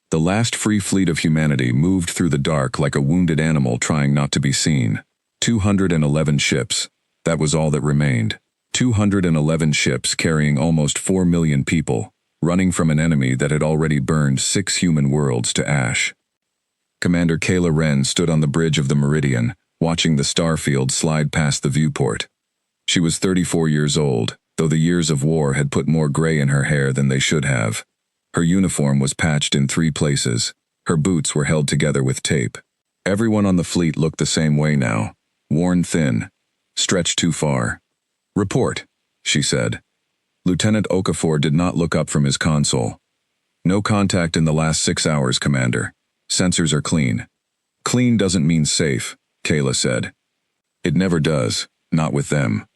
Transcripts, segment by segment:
The last free fleet of humanity moved through the dark like a wounded animal trying not to be seen. 211 ships. That was all that remained. 211 ships carrying almost 4 million people, running from an enemy that had already burned 6 human worlds to ash. Commander Kayla Wren stood on the bridge of the Meridian, watching the starfield slide past the viewport. She was 34 years old, though the years of war had put more gray in her hair than they should have. Her uniform was patched in 3 places. Her boots were held together with tape. Everyone on the fleet looked the same way now, worn thin, stretched too far. "Report," she said. Lieutenant Okafor did not look up from his console. "No contact in the last 6 hours, Commander. Sensors are clean." "Clean doesn't mean safe," Kayla said. "It never does, not with them."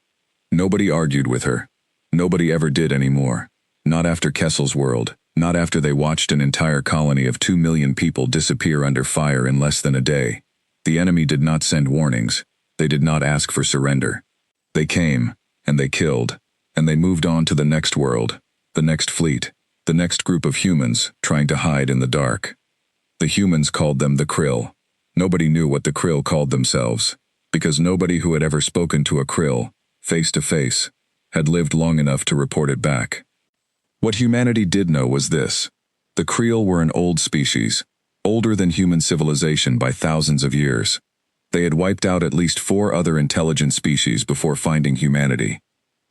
Nobody argued with her. Nobody ever did anymore. Not after Kessel's world, not after they watched an entire colony of 2 million people disappear under fire in less than a day. The enemy did not send warnings. They did not ask for surrender. They came, and they killed, and they moved on to the next world, the next fleet, the next group of humans trying to hide in the dark. The humans called them the Krill. Nobody knew what the Krill called themselves, because nobody who had ever spoken to a Krill, face to face, had lived long enough to report it back. What humanity did know was this: the Krill were an old species, older than human civilization by thousands of years. They had wiped out at least 4 other intelligent species before finding humanity.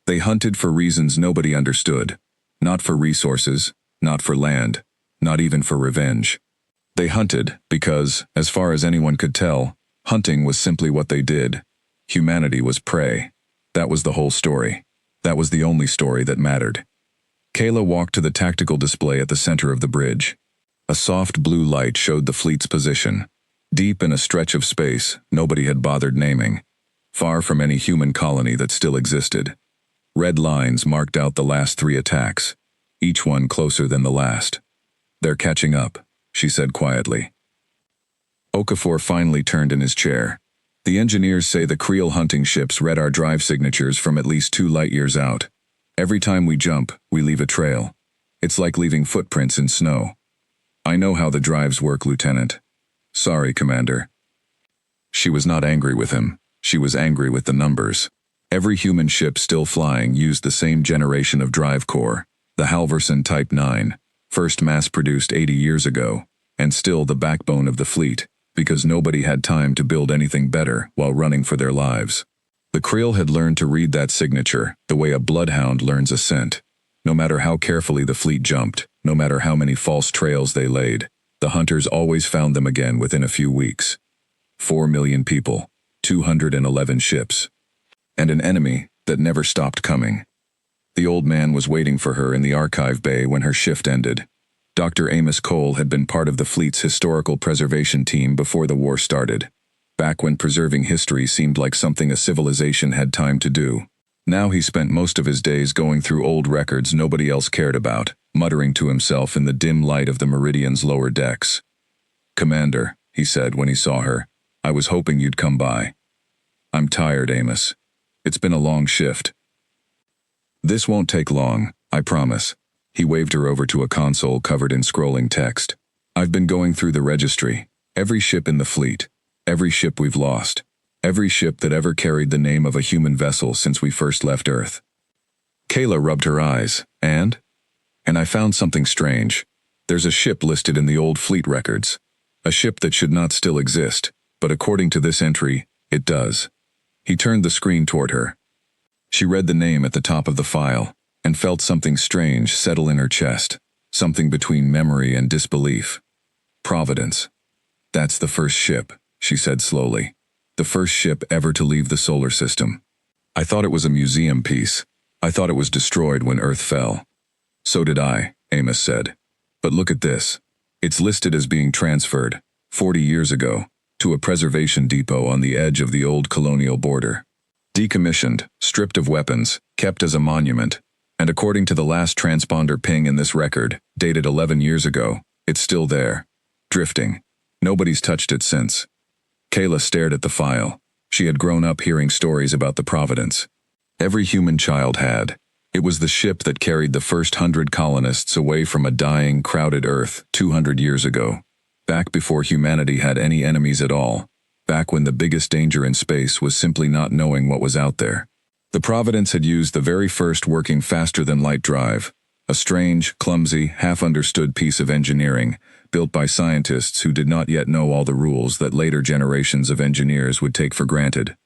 They hunted for reasons nobody understood, not for resources, not for land, not even for revenge. They hunted because, as far as anyone could tell, hunting was simply what they did. Humanity was prey. That was the whole story. That was the only story that mattered. Kayla walked to the tactical display at the center of the bridge. A soft blue light showed the fleet's position, deep in a stretch of space nobody had bothered naming, far from any human colony that still existed. Red lines marked out the last 3 attacks, each one closer than the last. "They're catching up," she said quietly. Okafor finally turned in his chair. "The engineers say the Krill hunting ships read our drive signatures from at least 2 light years out. Every time we jump, we leave a trail. It's like leaving footprints in snow." "I know how the drives work, Lieutenant." "Sorry, Commander." She was not angry with him. She was angry with the numbers. Every human ship still flying used the same generation of drive core, the Halverson Type 9, first mass-produced 80 years ago, and still the backbone of the fleet, because nobody had time to build anything better while running for their lives. The Krill had learned to read that signature the way a bloodhound learns a scent. No matter how carefully the fleet jumped, no matter how many false trails they laid, the hunters always found them again within a few weeks. 4 million people, 211 ships, and an enemy that never stopped coming. The old man was waiting for her in the archive bay when her shift ended. Dr. Amos Cole had been part of the fleet's historical preservation team before the war started, back when preserving history seemed like something a civilization had time to do. Now he spent most of his days going through old records nobody else cared about, muttering to himself in the dim light of the Meridian's lower decks. "Commander," he said when he saw her, "I was hoping you'd come by." "I'm tired, Amos. It's been a long shift." "This won't take long, I promise." He waved her over to a console covered in scrolling text. "I've been going through the registry. Every ship in the fleet. Every ship we've lost. Every ship that ever carried the name of a human vessel since we first left Earth." Kayla rubbed her eyes. And I found something strange. There's a ship listed in the old fleet records. A ship that should not still exist, but according to this entry, it does." He turned the screen toward her. She read the name at the top of the file, and felt something strange settle in her chest, something between memory and disbelief. "Providence. That's the first ship," she said slowly. "The first ship ever to leave the solar system. I thought it was a museum piece. I thought it was destroyed when Earth fell." "So did I," Amos said. "But look at this. It's listed as being transferred, 40 years ago, to a preservation depot on the edge of the old colonial border. Decommissioned, stripped of weapons, kept as a monument, and according to the last transponder ping in this record, dated 11 years ago, it's still there, drifting. Nobody's touched it since." Kayla stared at the file. She had grown up hearing stories about the Providence. Every human child had. It was the ship that carried the first 100 colonists away from a dying, crowded Earth 200 years ago, back before humanity had any enemies at all, back when the biggest danger in space was simply not knowing what was out there. The Providence had used the very first working faster-than-light drive, a strange, clumsy, half-understood piece of engineering built by scientists who did not yet know all the rules that later generations of engineers would take for granted.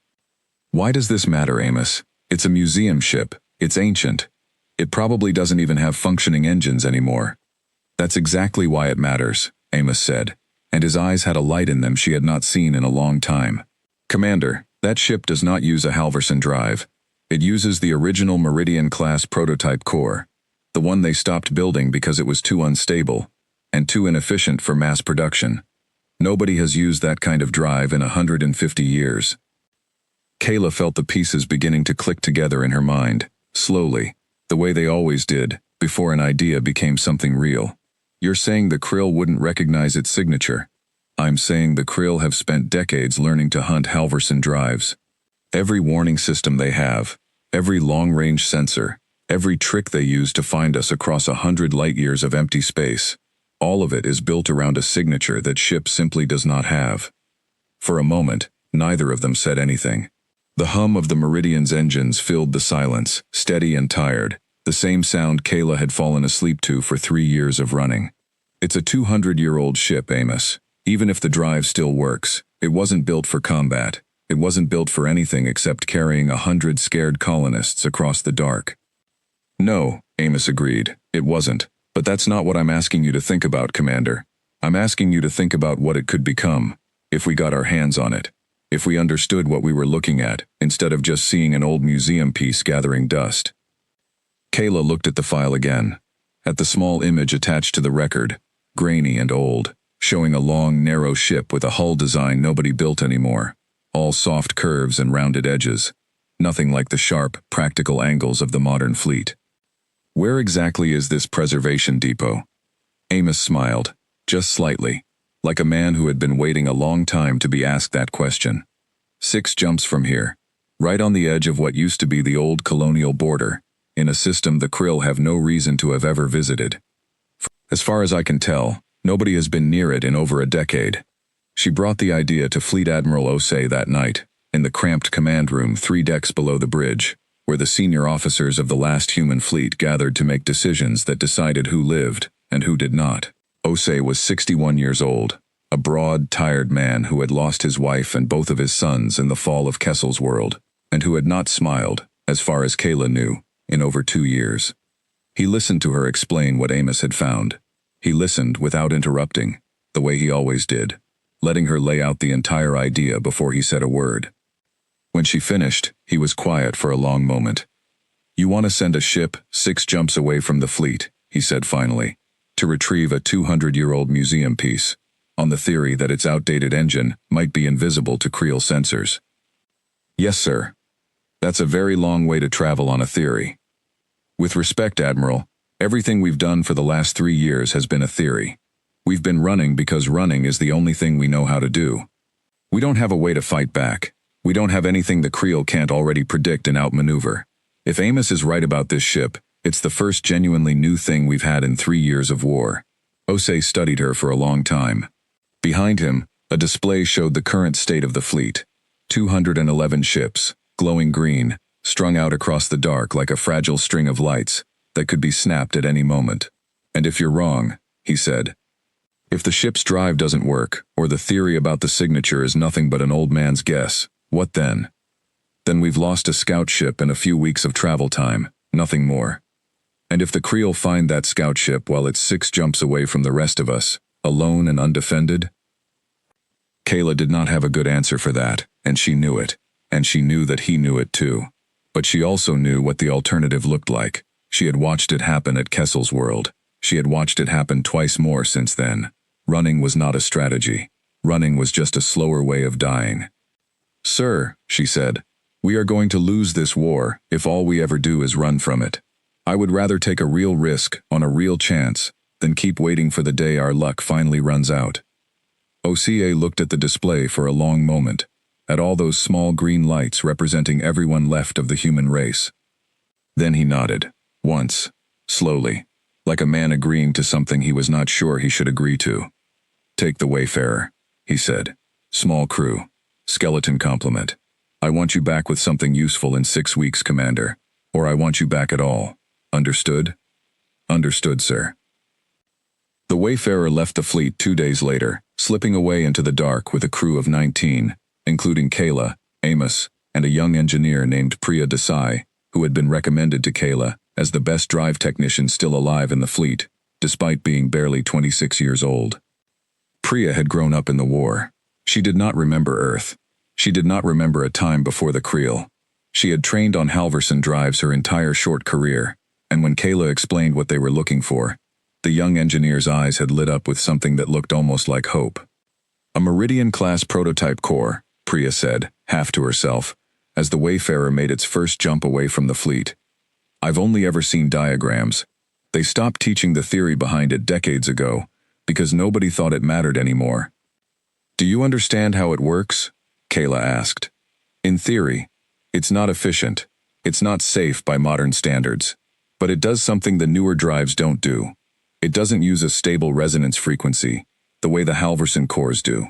Why does this matter, Amos? It's a museum ship. It's ancient. It probably doesn't even have functioning engines anymore. That's exactly why it matters, Amos said, and his eyes had a light in them she had not seen in a long time. Commander, that ship does not use a Halverson drive. It uses the original Meridian-class prototype core, the one they stopped building because it was too unstable and too inefficient for mass production. Nobody has used that kind of drive in 150 years. Kayla felt the pieces beginning to click together in her mind, slowly, the way they always did, before an idea became something real. You're saying the Krill wouldn't recognize its signature. I'm saying the Krill have spent decades learning to hunt Halverson drives. Every warning system they have, every long-range sensor, every trick they use to find us across 100 light-years of empty space, all of it is built around a signature that ship simply does not have. For a moment, neither of them said anything. The hum of the Meridian's engines filled the silence, steady and tired, the same sound Kayla had fallen asleep to for 3 years of running. It's a 200-year-old ship, Amos. Even if the drive still works, it wasn't built for combat. It wasn't built for anything except carrying 100 scared colonists across the dark. No, Amos agreed, it wasn't. But that's not what I'm asking you to think about, Commander. I'm asking you to think about what it could become, if we got our hands on it. If we understood what we were looking at, instead of just seeing an old museum piece gathering dust. Kayla looked at the file again, at the small image attached to the record, grainy and old, showing a long, narrow ship with a hull design nobody built anymore, all soft curves and rounded edges, nothing like the sharp, practical angles of the modern fleet. Where exactly is this preservation depot? Amos smiled, just slightly, like a man who had been waiting a long time to be asked that question. 6 jumps from here, right on the edge of what used to be the old colonial border, in a system the Krill have no reason to have ever visited. As far as I can tell, nobody has been near it in over a decade. She brought the idea to Fleet Admiral Osei that night, in the cramped command room 3 decks below the bridge, where the senior officers of the last human fleet gathered to make decisions that decided who lived and who did not. Osei was 61 years old, a broad, tired man who had lost his wife and both of his sons in the fall of Kessel's world, and who had not smiled, as far as Kayla knew, in over 2 years. He listened to her explain what Amos had found. He listened without interrupting, the way he always did, letting her lay out the entire idea before he said a word. When she finished, he was quiet for a long moment. You want to send a ship 6 jumps away from the fleet, he said finally, to retrieve a 200-year-old museum piece, on the theory that its outdated engine might be invisible to Creel sensors. Yes, sir. That's a very long way to travel on a theory. With respect, Admiral, everything we've done for the last 3 years has been a theory. We've been running because running is the only thing we know how to do. We don't have a way to fight back. We don't have anything the Creel can't already predict and outmaneuver. If Amos is right about this ship, it's the first genuinely new thing we've had in 3 years of war. Osei studied her for a long time. Behind him, a display showed the current state of the fleet. 211 ships, glowing green, strung out across the dark like a fragile string of lights that could be snapped at any moment. And if you're wrong, he said, if the ship's drive doesn't work, or the theory about the signature is nothing but an old man's guess, what then? Then we've lost a scout ship and a few weeks of travel time, nothing more. And if the Creel find that scout ship while it's 6 jumps away from the rest of us, alone and undefended? Kayla did not have a good answer for that, and she knew it, and she knew that he knew it too. But she also knew what the alternative looked like. She had watched it happen at Kessel's world. She had watched it happen twice more since then. Running was not a strategy. Running was just a slower way of dying. Sir, she said, we are going to lose this war if all we ever do is run from it. I would rather take a real risk on a real chance than keep waiting for the day our luck finally runs out. Osei looked at the display for a long moment, at all those small green lights representing everyone left of the human race. Then he nodded. Once. Slowly. Like a man agreeing to something he was not sure he should agree to. Take the Wayfarer, he said. Small crew. Skeleton complement. I want you back with something useful in 6 weeks, Commander. Or I want you back at all. Understood? Understood, sir. The Wayfarer left the fleet 2 days later, slipping away into the dark with a crew of 19, including Kayla, Amos, and a young engineer named Priya Desai, who had been recommended to Kayla as the best drive technician still alive in the fleet, despite being barely 26 years old. Priya had grown up in the war. She did not remember Earth. She did not remember a time before the Creel. She had trained on Halverson drives her entire short career, and when Kayla explained what they were looking for, the young engineer's eyes had lit up with something that looked almost like hope. A Meridian-class prototype core, Priya said, half to herself, as the Wayfarer made its first jump away from the fleet. I've only ever seen diagrams. They stopped teaching the theory behind it decades ago, because nobody thought it mattered anymore. Do you understand how it works? Kayla asked. In theory, it's not efficient. It's not safe by modern standards. But it does something the newer drives don't do. It doesn't use a stable resonance frequency, the way the Halverson cores do.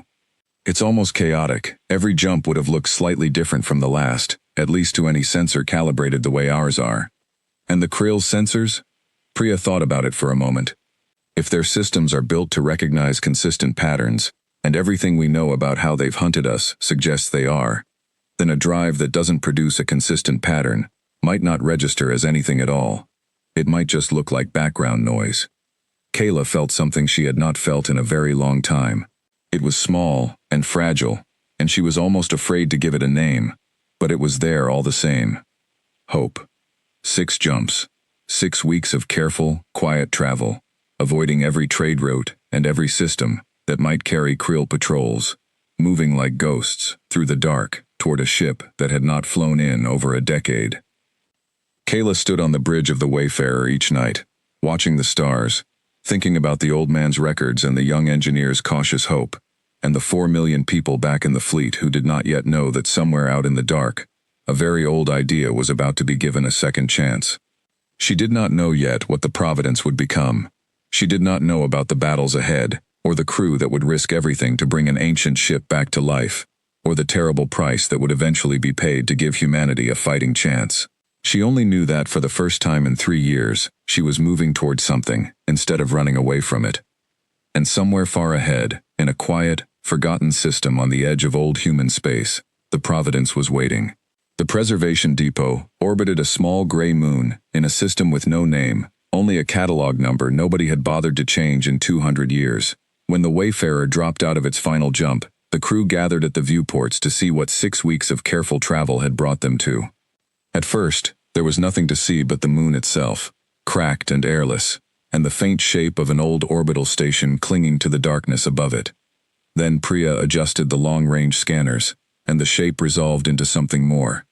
It's almost chaotic. Every jump would have looked slightly different from the last, at least to any sensor calibrated the way ours are. And the Kreel's sensors? Priya thought about it for a moment. If their systems are built to recognize consistent patterns, and everything we know about how they've hunted us suggests they are, then a drive that doesn't produce a consistent pattern might not register as anything at all. It might just look like background noise. Kayla felt something she had not felt in a very long time. It was small and fragile, and she was almost afraid to give it a name, but it was there all the same. Hope. 6 jumps. 6 weeks of careful, quiet travel, avoiding every trade route and every system that might carry Creel patrols, moving like ghosts through the dark toward a ship that had not flown in over a decade. Kayla stood on the bridge of the Wayfarer each night, watching the stars, thinking about the old man's records and the young engineer's cautious hope, and the 4 million people back in the fleet who did not yet know that somewhere out in the dark, a very old idea was about to be given a second chance. She did not know yet what the Providence would become. She did not know about the battles ahead, or the crew that would risk everything to bring an ancient ship back to life, or the terrible price that would eventually be paid to give humanity a fighting chance. She only knew that for the first time in 3 years, she was moving towards something, instead of running away from it. And somewhere far ahead, in a quiet, forgotten system on the edge of old human space, the Providence was waiting. The Preservation Depot orbited a small gray moon in a system with no name, only a catalog number nobody had bothered to change in 200 years. When the Wayfarer dropped out of its final jump, the crew gathered at the viewports to see what 6 weeks of careful travel had brought them to. At first, there was nothing to see but the moon itself, cracked and airless, and the faint shape of an old orbital station clinging to the darkness above it. Then Priya adjusted the long-range scanners, and the shape resolved into something more.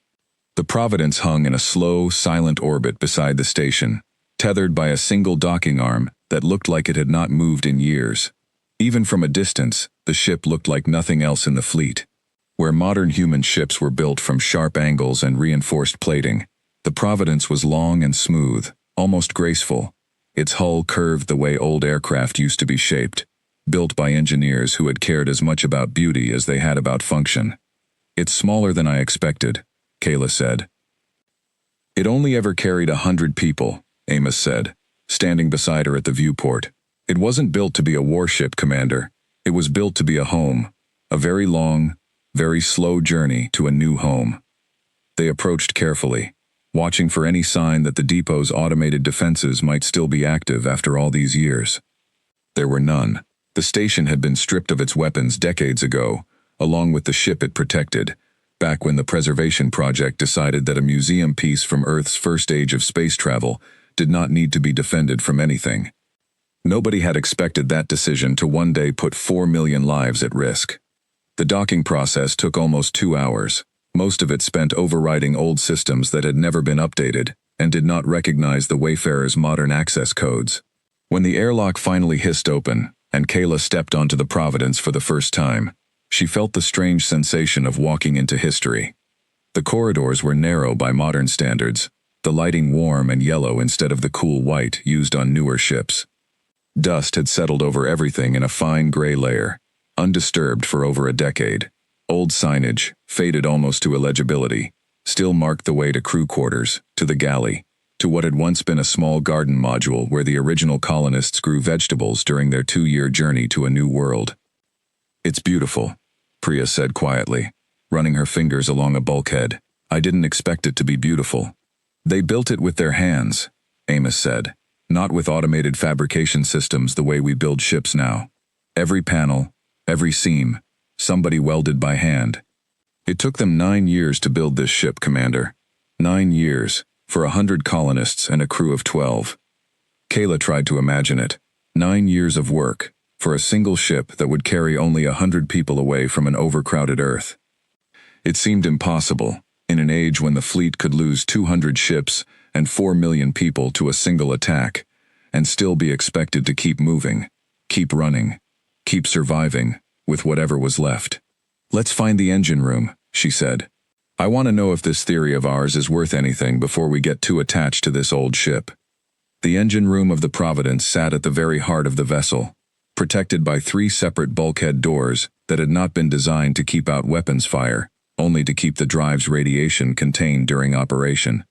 The Providence hung in a slow, silent orbit beside the station, tethered by a single docking arm that looked like it had not moved in years. Even from a distance, the ship looked like nothing else in the fleet. Where modern human ships were built from sharp angles and reinforced plating, the Providence was long and smooth, almost graceful. Its hull curved the way old aircraft used to be shaped, built by engineers who had cared as much about beauty as they had about function. It's smaller than I expected, Kayla said. It only ever carried 100 people, Amos said, standing beside her at the viewport. It wasn't built to be a warship, Commander. It was built to be a home, a very long, very slow journey to a new home. They approached carefully, watching for any sign that the depot's automated defenses might still be active after all these years. There were none. The station had been stripped of its weapons decades ago, along with the ship it protected, back when the Preservation Project decided that a museum piece from Earth's first age of space travel did not need to be defended from anything. Nobody had expected that decision to one day put 4 million lives at risk. The docking process took almost 2 hours, most of it spent overriding old systems that had never been updated and did not recognize the Wayfarer's modern access codes. When the airlock finally hissed open, and Kayla stepped onto the Providence for the first time, she felt the strange sensation of walking into history. The corridors were narrow by modern standards, the lighting warm and yellow instead of the cool white used on newer ships. Dust had settled over everything in a fine gray layer, undisturbed for over a decade. Old signage, faded almost to illegibility, still marked the way to crew quarters, to the galley, to what had once been a small garden module where the original colonists grew vegetables during their 2-year journey to a new world. "It's beautiful," Priya said quietly, running her fingers along a bulkhead. "I didn't expect it to be beautiful." "They built it with their hands," Amos said, "not with automated fabrication systems the way we build ships now. Every panel, every seam, somebody welded by hand. It took them 9 years to build this ship, Commander. 9 years, for 100 colonists and a crew of 12. Kayla tried to imagine it. 9 years of work, for a single ship that would carry only 100 people away from an overcrowded Earth. It seemed impossible, in an age when the fleet could lose 200 ships and 4 million people to a single attack, and still be expected to keep moving, keep running, keep surviving, with whatever was left. "Let's find the engine room," she said. "I want to know if this theory of ours is worth anything before we get too attached to this old ship." The engine room of the Providence sat at the very heart of the vessel, protected by 3 separate bulkhead doors that had not been designed to keep out weapons fire, only to keep the drive's radiation contained during operation.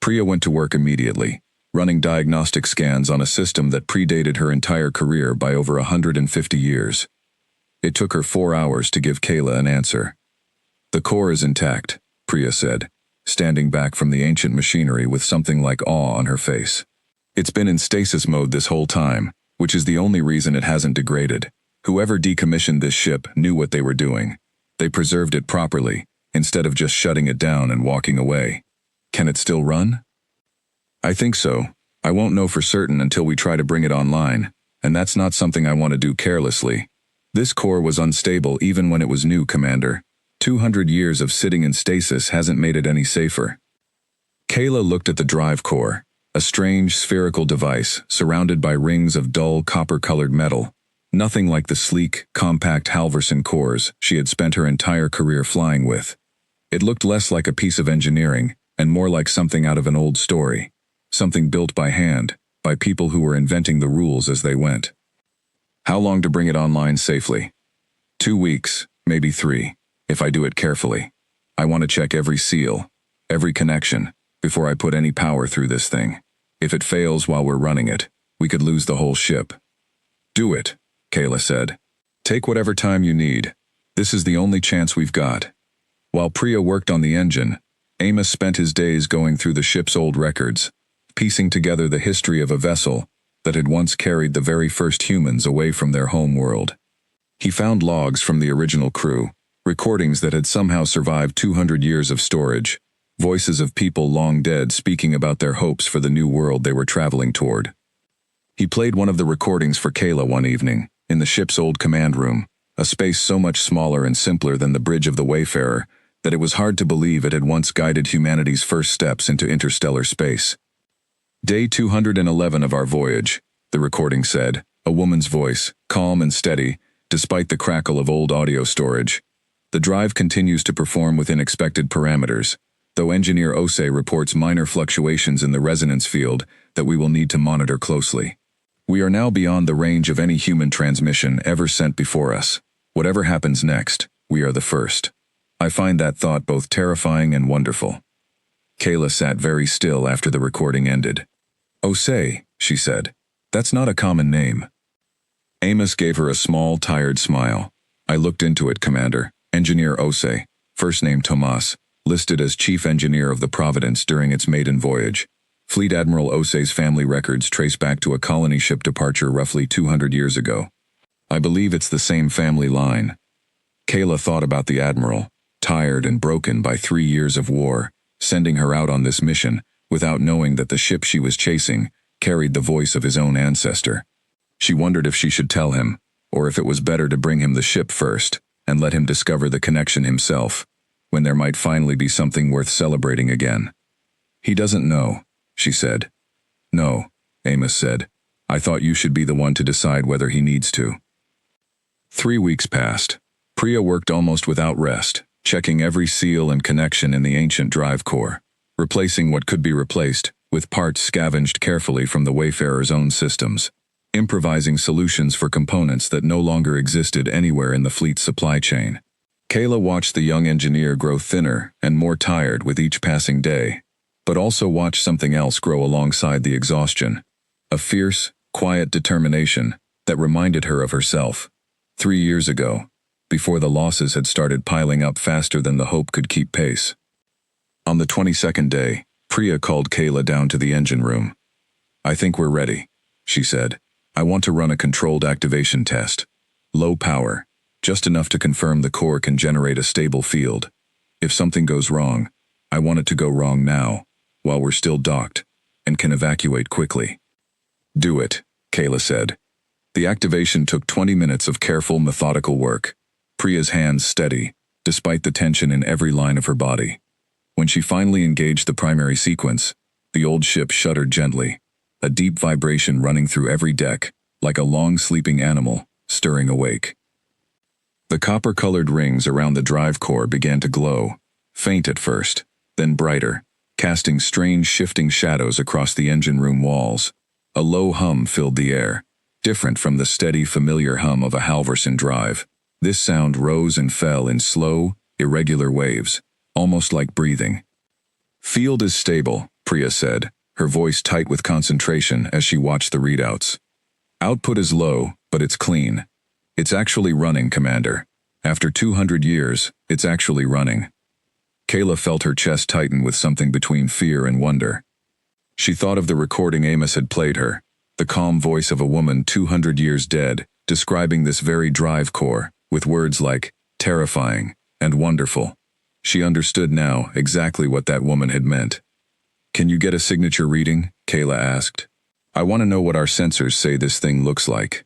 Priya went to work immediately, running diagnostic scans on a system that predated her entire career by over 150 years. It took her 4 hours to give Kayla an answer. "The core is intact," Priya said, standing back from the ancient machinery with something like awe on her face. "It's been in stasis mode this whole time, which is the only reason it hasn't degraded. Whoever decommissioned this ship knew what they were doing. They preserved it properly, instead of just shutting it down and walking away. Can it still run?" "I think so. I won't know for certain until we try to bring it online, and that's not something I want to do carelessly. This core was unstable even when it was new, Commander. 200 years of sitting in stasis hasn't made it any safer." Kayla looked at the drive core, a strange spherical device surrounded by rings of dull copper-colored metal, nothing like the sleek, compact Halverson cores she had spent her entire career flying with. It looked less like a piece of engineering and more like something out of an old story, something built by hand, by people who were inventing the rules as they went. "How long to bring it online safely?" 2 weeks, maybe 3, if I do it carefully. I want to check every seal, every connection, before I put any power through this thing. If it fails while we're running it, we could lose the whole ship." "Do it," Kayla said. "Take whatever time you need. This is the only chance we've got." While Priya worked on the engine, Amos spent his days going through the ship's old records, piecing together the history of a vessel that had once carried the very first humans away from their home world. He found logs from the original crew, recordings that had somehow survived 200 years of storage, voices of people long dead speaking about their hopes for the new world they were traveling toward. He played one of the recordings for Kayla one evening, in the ship's old command room, a space so much smaller and simpler than the Bridge of the Wayfarer that it was hard to believe it had once guided humanity's first steps into interstellar space. "Day 211 of our voyage," the recording said, a woman's voice, calm and steady, despite the crackle of old audio storage. "The drive continues to perform within expected parameters, though Engineer Ose reports minor fluctuations in the resonance field that we will need to monitor closely. We are now beyond the range of any human transmission ever sent before us. Whatever happens next, we are the first. I find that thought both terrifying and wonderful." Kayla sat very still after the recording ended. "Ose," she said. "That's not a common name." Amos gave her a small, tired smile. "I looked into it, Commander. Engineer Ose, first name Tomas, listed as chief engineer of the Providence during its maiden voyage. Fleet Admiral Ose's family records trace back to a colony ship departure roughly 200 years ago. I believe it's the same family line." Kayla thought about the Admiral, tired and broken by 3 years of war, sending her out on this mission, without knowing that the ship she was chasing carried the voice of his own ancestor. She wondered if she should tell him, or if it was better to bring him the ship first, and let him discover the connection himself, when there might finally be something worth celebrating again. "He doesn't know," she said. "No," Amos said. "I thought you should be the one to decide whether he needs to." 3 weeks passed. Priya worked almost without rest, checking every seal and connection in the ancient drive core. replacing what could be replaced, with parts scavenged carefully from the Wayfarer's own systems, improvising solutions for components that no longer existed anywhere in the fleet's supply chain. Kayla watched the young engineer grow thinner and more tired with each passing day, but also watched something else grow alongside the exhaustion, a fierce, quiet determination that reminded her of herself 3 years ago, before the losses had started piling up faster than the hope could keep pace. On the 22nd day, Priya called Kayla down to the engine room. "I think we're ready," she said. "I want to run a controlled activation test. Low power, just enough to confirm the core can generate a stable field. If something goes wrong, I want it to go wrong now, while we're still docked, and can evacuate quickly." "Do it," Kayla said. The activation took 20 minutes of careful, methodical work, Priya's hands steady, despite the tension in every line of her body. When she finally engaged the primary sequence, the old ship shuddered gently, a deep vibration running through every deck, like a long sleeping animal, stirring awake. The copper-colored rings around the drive core began to glow, faint at first, then brighter, casting strange shifting shadows across the engine room walls. A low hum filled the air, different from the steady, familiar hum of a Halverson drive. This sound rose and fell in slow, irregular waves, almost like breathing. "Field is stable," Priya said, her voice tight with concentration as she watched the readouts. "Output is low, but it's clean. It's actually running, Commander. After 200 years, it's actually running." Kayla felt her chest tighten with something between fear and wonder. She thought of the recording Amos had played her, the calm voice of a woman 200 years dead, describing this very drive core, with words like terrifying and wonderful. She understood now exactly what that woman had meant. "Can you get a signature reading?" Kayla asked. "I want to know what our sensors say this thing looks like."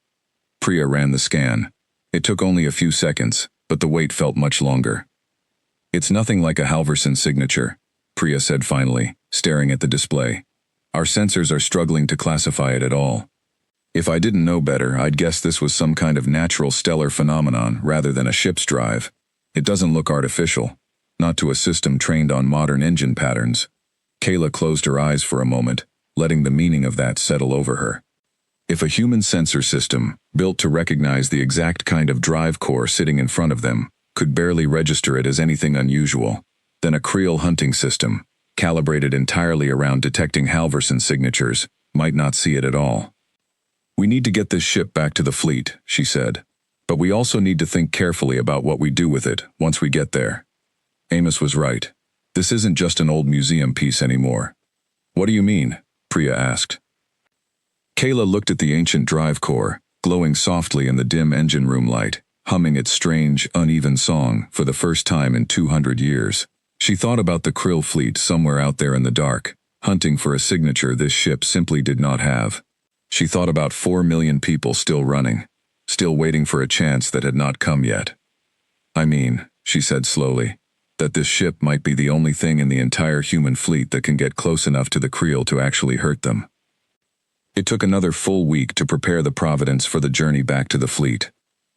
Priya ran the scan. It took only a few seconds, but the wait felt much longer. "It's nothing like a Halverson signature," Priya said finally, staring at the display. "Our sensors are struggling to classify it at all. If I didn't know better, I'd guess this was some kind of natural stellar phenomenon rather than a ship's drive. It doesn't look artificial, not to a system trained on modern engine patterns." Kayla closed her eyes for a moment, letting the meaning of that settle over her. If a human sensor system, built to recognize the exact kind of drive core sitting in front of them, could barely register it as anything unusual, then a Creel hunting system, calibrated entirely around detecting Halverson signatures, might not see it at all. "We need to get this ship back to the fleet," she said. "But we also need to think carefully about what we do with it once we get there." Amos was right. This isn't just an old museum piece anymore. "What do you mean?" Priya asked. Kayla looked at the ancient drive core, glowing softly in the dim engine room light, humming its strange, uneven song for the first time in 200 years. She thought about the krill fleet somewhere out there in the dark, hunting for a signature this ship simply did not have. She thought about 4 million people still running, still waiting for a chance that had not come yet. "I mean," she said slowly, "that this ship might be the only thing in the entire human fleet that can get close enough to the Creel to actually hurt them." It took another full week to prepare the Providence for the journey back to the fleet.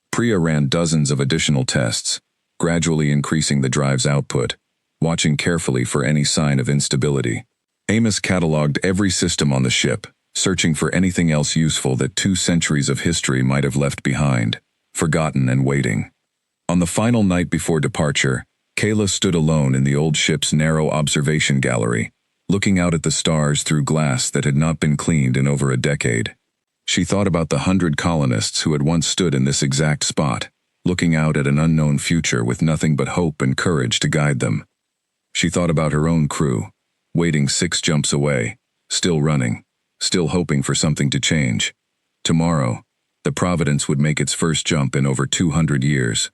Priya ran dozens of additional tests, gradually increasing the drive's output, watching carefully for any sign of instability. Amos cataloged every system on the ship, searching for anything else useful that 2 centuries of history might have left behind, forgotten and waiting. On the final night before departure, Kayla stood alone in the old ship's narrow observation gallery, looking out at the stars through glass that had not been cleaned in over a decade. She thought about the 100 colonists who had once stood in this exact spot, looking out at an unknown future with nothing but hope and courage to guide them. She thought about her own crew, waiting 6 jumps away, still running, still hoping for something to change. Tomorrow, the Providence would make its first jump in over 200 years.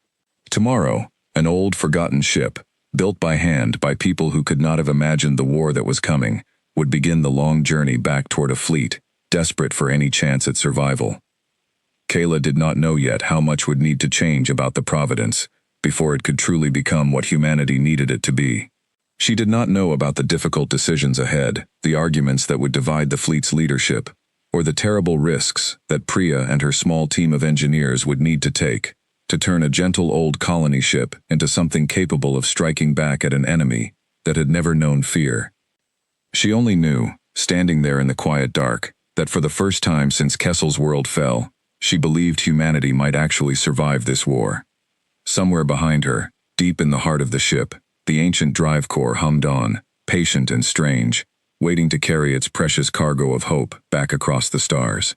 Tomorrow, an old, forgotten ship, built by hand by people who could not have imagined the war that was coming, would begin the long journey back toward a fleet, desperate for any chance at survival. Kayla did not know yet how much would need to change about the Providence before it could truly become what humanity needed it to be. She did not know about the difficult decisions ahead, the arguments that would divide the fleet's leadership, or the terrible risks that Priya and her small team of engineers would need to take to turn a gentle old colony ship into something capable of striking back at an enemy that had never known fear. She only knew, standing there in the quiet dark, that for the first time since Kessel's world fell, she believed humanity might actually survive this war. Somewhere behind her, deep in the heart of the ship, the ancient drive core hummed on, patient and strange, waiting to carry its precious cargo of hope back across the stars.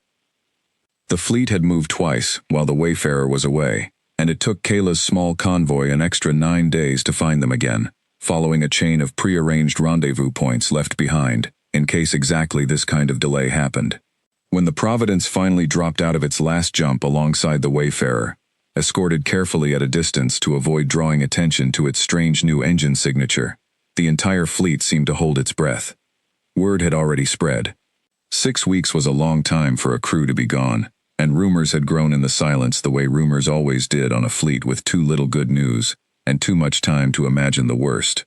The fleet had moved twice while the Wayfarer was away, and it took Kayla's small convoy an extra 9 days to find them again, following a chain of prearranged rendezvous points left behind, in case exactly this kind of delay happened. When the Providence finally dropped out of its last jump alongside the Wayfarer, escorted carefully at a distance to avoid drawing attention to its strange new engine signature, the entire fleet seemed to hold its breath. Word had already spread. 6 weeks was a long time for a crew to be gone, and rumors had grown in the silence the way rumors always did on a fleet with too little good news and too much time to imagine the worst.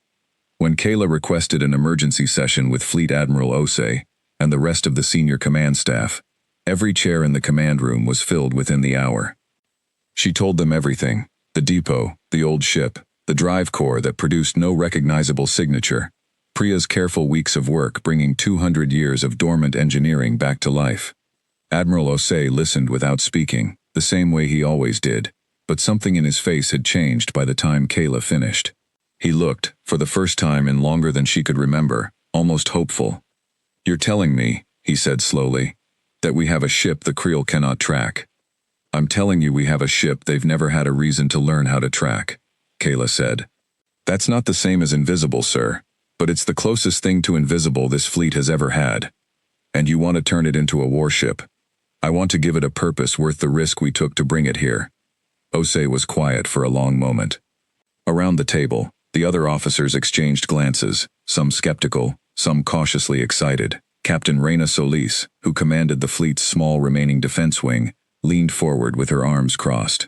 When Kayla requested an emergency session with Fleet Admiral Osei and the rest of the senior command staff, every chair in the command room was filled within the hour. She told them everything: the depot, the old ship, the drive core that produced no recognizable signature, Priya's careful weeks of work bringing 200 years of dormant engineering back to life. Admiral Osei listened without speaking, the same way he always did, but something in his face had changed by the time Kayla finished. He looked, for the first time in longer than she could remember, almost hopeful. "You're telling me," he said slowly, "that we have a ship the Creel cannot track." "I'm telling you we have a ship they've never had a reason to learn how to track," Kayla said. "That's not the same as invisible, sir, but it's the closest thing to invisible this fleet has ever had. And you want to turn it into a warship. I want to give it a purpose worth the risk we took to bring it here." Osei was quiet for a long moment. Around the table, the other officers exchanged glances, some skeptical, some cautiously excited. Captain Reyna Solis, who commanded the fleet's small remaining defense wing, leaned forward with her arms crossed.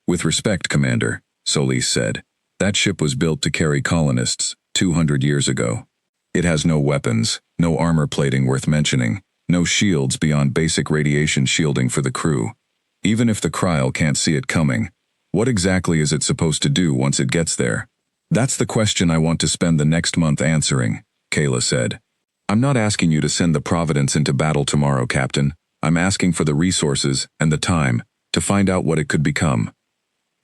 "With respect, Commander," Solis said, "that ship was built to carry colonists 200 years ago. It has no weapons, no armor plating worth mentioning, no shields beyond basic radiation shielding for the crew. Even if the Cryle can't see it coming, what exactly is it supposed to do once it gets there?" "That's the question I want to spend the next month answering," Kayla said. "I'm not asking you to send the Providence into battle tomorrow, Captain. I'm asking for the resources and the time to find out what it could become."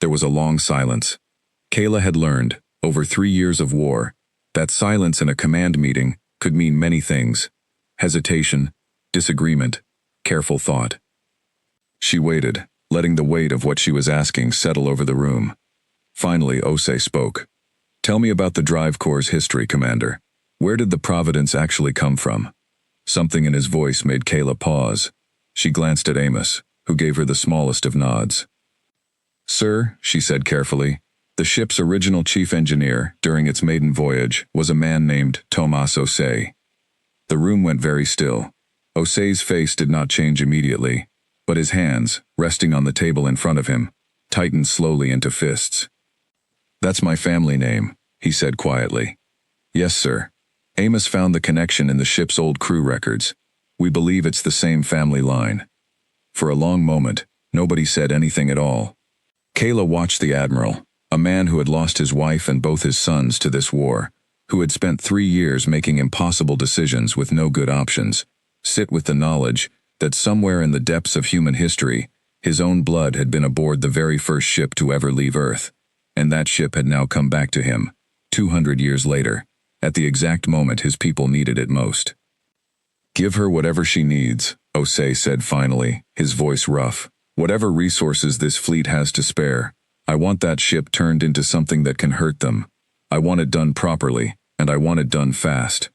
There was a long silence. Kayla had learned, over 3 years of war, that silence in a command meeting could mean many things: hesitation, disagreement, careful thought. She waited, letting the weight of what she was asking settle over the room. Finally, Osei spoke. "Tell me about the drive core's history, Commander. Where did the Providence actually come from?" Something in his voice made Kayla pause. She glanced at Amos, who gave her the smallest of nods. "Sir," she said carefully, "the ship's original chief engineer, during its maiden voyage, was a man named Tomas Osei." The room went very still. Osei's face did not change immediately, but his hands, resting on the table in front of him, tightened slowly into fists. "That's my family name," he said quietly. "Yes, sir. Amos found the connection in the ship's old crew records. We believe it's the same family line." For a long moment, nobody said anything at all. Kayla watched the Admiral, a man who had lost his wife and both his sons to this war, who had spent 3 years making impossible decisions with no good options, sit with the knowledge that somewhere in the depths of human history, his own blood had been aboard the very first ship to ever leave Earth, and that ship had now come back to him, 200 years later, at the exact moment his people needed it most. "Give her whatever she needs," Osei said finally, his voice rough. "Whatever resources this fleet has to spare, I want that ship turned into something that can hurt them. I want it done properly, and I want it done fast."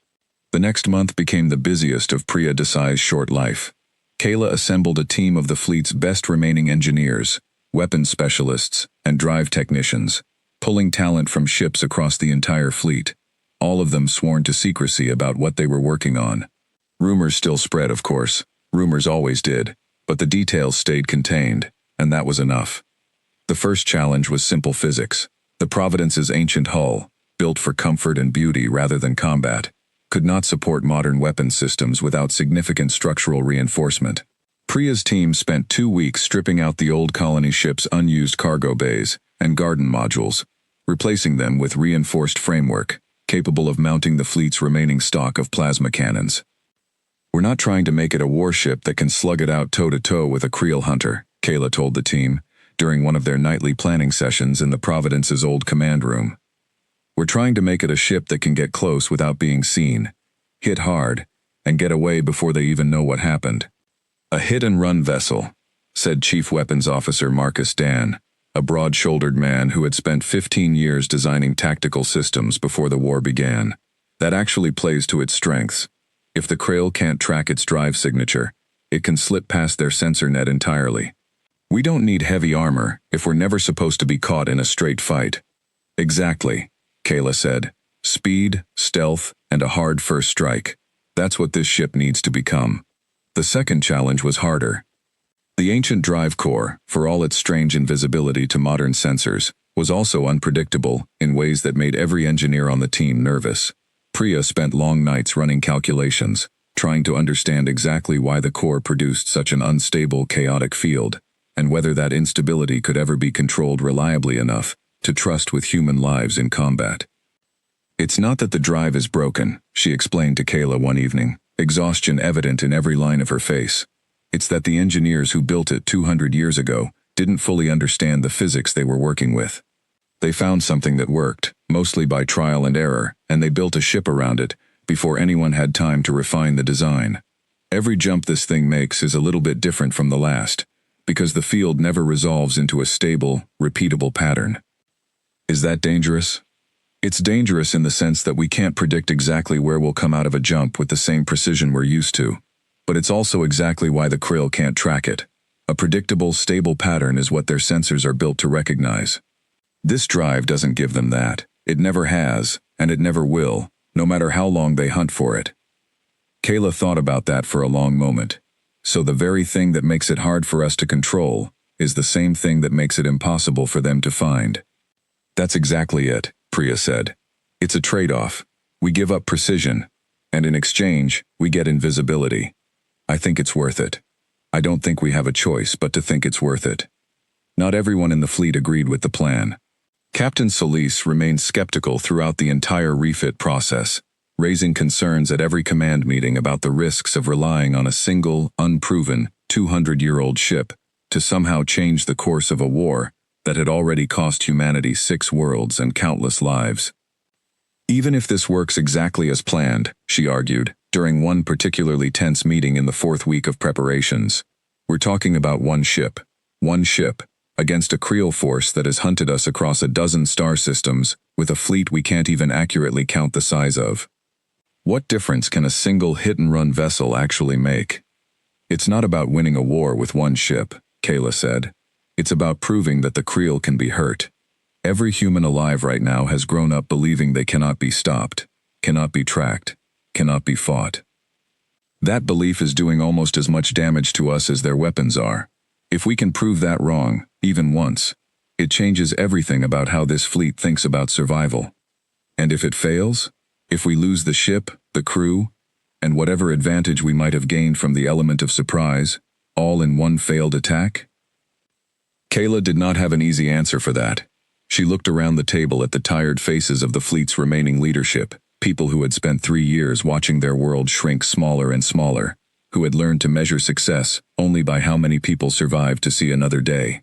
The next month became the busiest of Priya Desai's short life. Kayla assembled a team of the fleet's best remaining engineers, weapons specialists, and drive technicians, pulling talent from ships across the entire fleet, all of them sworn to secrecy about what they were working on. Rumors still spread, of course. Rumors always did, but the details stayed contained, and that was enough. The first challenge was simple physics. The Providence's ancient hull, built for comfort and beauty rather than combat, could not support modern weapons systems without significant structural reinforcement. Priya's team spent 2 weeks stripping out the old colony ship's unused cargo bays and garden modules, replacing them with reinforced framework, capable of mounting the fleet's remaining stock of plasma cannons. We're not trying to make it a warship that can slug it out toe-to-toe with a Creel hunter, Kayla told the team, during one of their nightly planning sessions in the Providence's old command room. We're trying to make it a ship that can get close without being seen, hit hard, and get away before they even know what happened. A hit-and-run vessel, said Chief Weapons Officer Marcus Dan, a broad-shouldered man who had spent 15 years designing tactical systems before the war began. That actually plays to its strengths. If the Krail can't track its drive signature, it can slip past their sensor net entirely. We don't need heavy armor if we're never supposed to be caught in a straight fight. Exactly, Kayla said. Speed, stealth, and a hard first strike. That's what this ship needs to become. The second challenge was harder. The ancient drive core, for all its strange invisibility to modern sensors, was also unpredictable in ways that made every engineer on the team nervous. Priya spent long nights running calculations, trying to understand exactly why the core produced such an unstable, chaotic field, and whether that instability could ever be controlled reliably enough to trust with human lives in combat. It's not that the drive is broken, she explained to Kayla one evening, exhaustion evident in every line of her face. It's that the engineers who built it 200 years ago didn't fully understand the physics they were working with. They found something that worked, mostly by trial and error, and they built a ship around it before anyone had time to refine the design. Every jump this thing makes is a little bit different from the last, because the field never resolves into a stable, repeatable pattern. Is that dangerous? It's dangerous in the sense that we can't predict exactly where we'll come out of a jump with the same precision we're used to. But it's also exactly why the Krill can't track it. A predictable, stable pattern is what their sensors are built to recognize. This drive doesn't give them that. It never has, and it never will, no matter how long they hunt for it. Kayla thought about that for a long moment. So the very thing that makes it hard for us to control is the same thing that makes it impossible for them to find. That's exactly it, Priya said. It's a trade-off. We give up precision, and in exchange, we get invisibility. I think it's worth it. I don't think we have a choice but to think it's worth it. Not everyone in the fleet agreed with the plan. Captain Solis remained skeptical throughout the entire refit process, raising concerns at every command meeting about the risks of relying on a single, unproven, 200-year-old ship to somehow change the course of a war that had already cost humanity 6 worlds and countless lives. Even if this works exactly as planned, she argued, during one particularly tense meeting in the 4th week of preparations, we're talking about one ship, against a Creel force that has hunted us across a dozen star systems with a fleet we can't even accurately count the size of. What difference can a single hit-and-run vessel actually make? It's not about winning a war with one ship, Kayla said. It's about proving that the Creel can be hurt. Every human alive right now has grown up believing they cannot be stopped, cannot be tracked, cannot be fought. That belief is doing almost as much damage to us as their weapons are. If we can prove that wrong, even once, it changes everything about how this fleet thinks about survival. And if it fails, if we lose the ship, the crew, and whatever advantage we might have gained from the element of surprise, all in one failed attack? Kayla did not have an easy answer for that. She looked around the table at the tired faces of the fleet's remaining leadership, people who had spent 3 years watching their world shrink smaller and smaller, who had learned to measure success only by how many people survived to see another day.